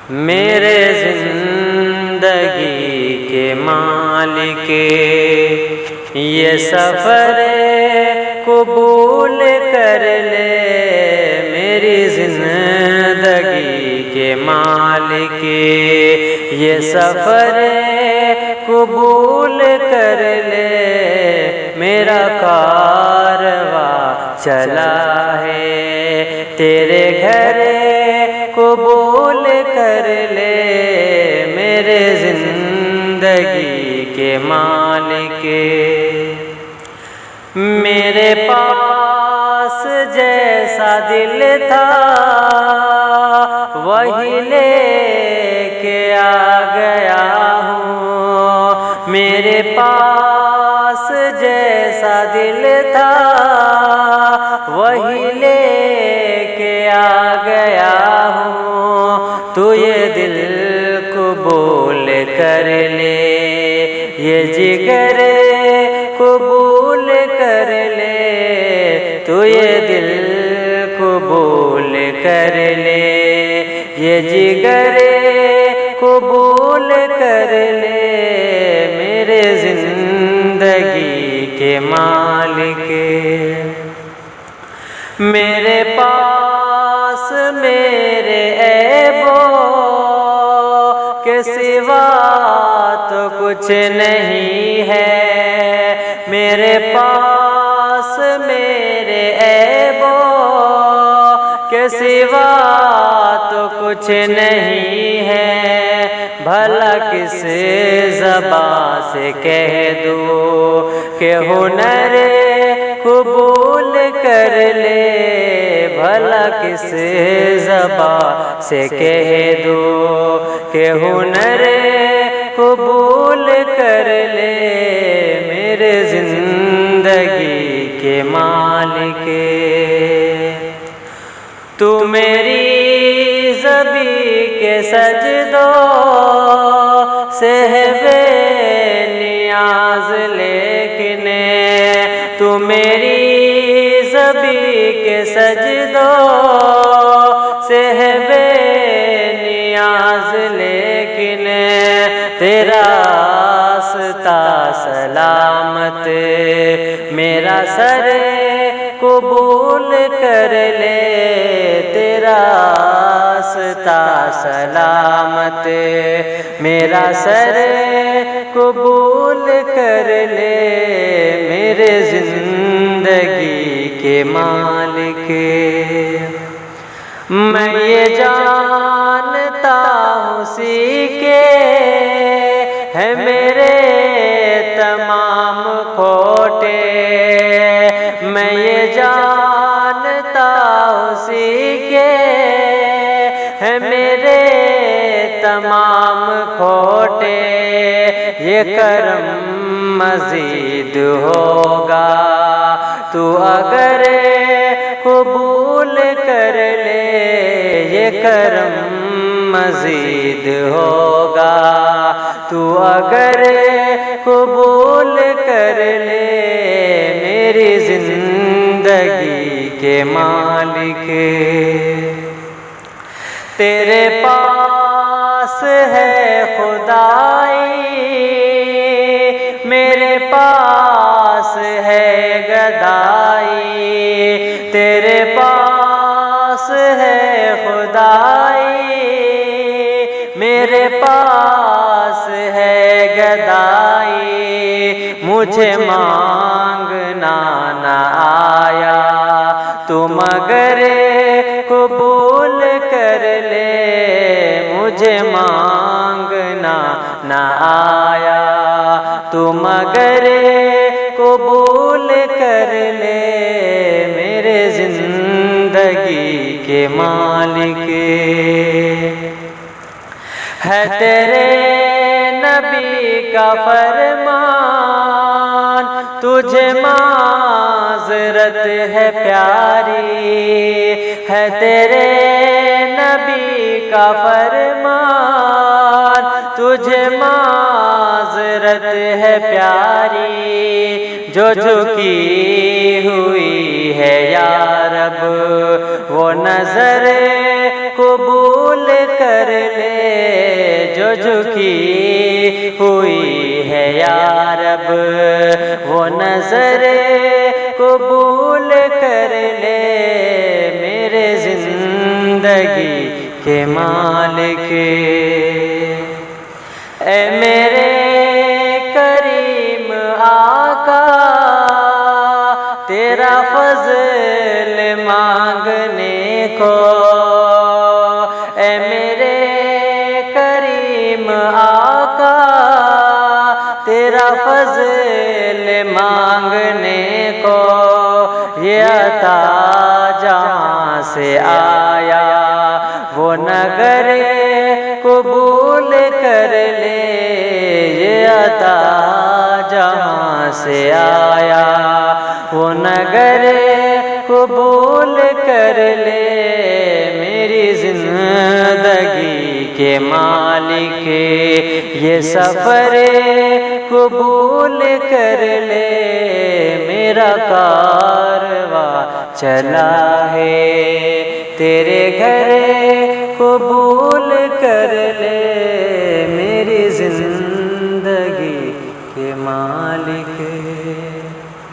میرے زندگی کے مالک یہ سفر قبول کر لے، میری زندگی کے مالک یہ سفر قبول کر لے، میرا کارواں چلا ہے تیرے گھر قبول کر لے، میرے زندگی کے مالک۔ میرے پاس جیسا دل تھا وہی لے کے آ گیا ہوں، میرے پاس جیسا دل تھا وہی لے کے آ گیا ہوں، تو یہ دل قبول کر لے، یہ جگر قبول کر لے، تو یہ دل قبول کر لے، یہ جگر قبول کر لے، میرے زندگی کے مالک۔ میرے پاس میرے عیبوں کے سوا تو کچھ نہیں ہے، میرے پاس میرے عیبوں کے سوا تو کچھ نہیں ہے، بھلا کس زبان سے کہہ دوں کہ ہنر قبول کر لے، بھلا کس زبان سے کہہ دوں کہ ہنر قبول کر لے، میرے زندگی کے مالک۔ تو میری زبی کے سجدوں سے ہے بے نیاز، لیکن تو میری زبی کے سجدوں سے ہے بے نیاز، لیکن تیرا راستہ سلامت میرا سر قبول کر لے، تیرا راستہ سلامت میرا سر قبول کر لے، میرے زندگی کے مالک۔ میں یہ جانتا ہوں سیکھے ہے میرے تمام کھوٹے، میں یہ جانتا ہوں سیکھے ہے میرے تمام کھوٹے، یہ کرم مزید ہوگا تو اگر قبول کر لے، یہ کرم مزید ہوگا تو اگر قبول کر لے، میری زندگی کے مالک۔ تیرے پاس ہے خدائی، میرے پاس ہے گدائی، تیرے پاس ہے خدائی، میرے پاس ہے گدائی، مجھے مانگنا نہ آیا تو مگر قبول کر لے، مجھے مانگنا نہ آیا تو مگر قبول کر لے، میرے زندگی کے مالک۔ ہے تیرے نبی کا فرمان تجھے معذرت ہے پیاری، ہے تیرے نبی کا فرمان تجھے معذرت ہے پیاری، جو جھکی ہوئی ہے یا رب وہ نظر قبول قبول کر لے جو جھکی ہوئی ہے یا رب، وہ نظر قبول کر لے میرے زندگی کے مالک۔ اے میرے کریم آقا تیرا فضل مانگنے کو، اے میرے کریم آقا تیرا فضل مانگنے کو، یہ عطا جہاں سے آیا وہ نگر قبول کر لے، یہ عطا جہاں سے آیا وہ نگر قبول کر لے میری زندگی کے مالک، یہ سفر قبول کر لے میرا کارواں چلا ہے تیرے گھر قبول کر لے میری زندگی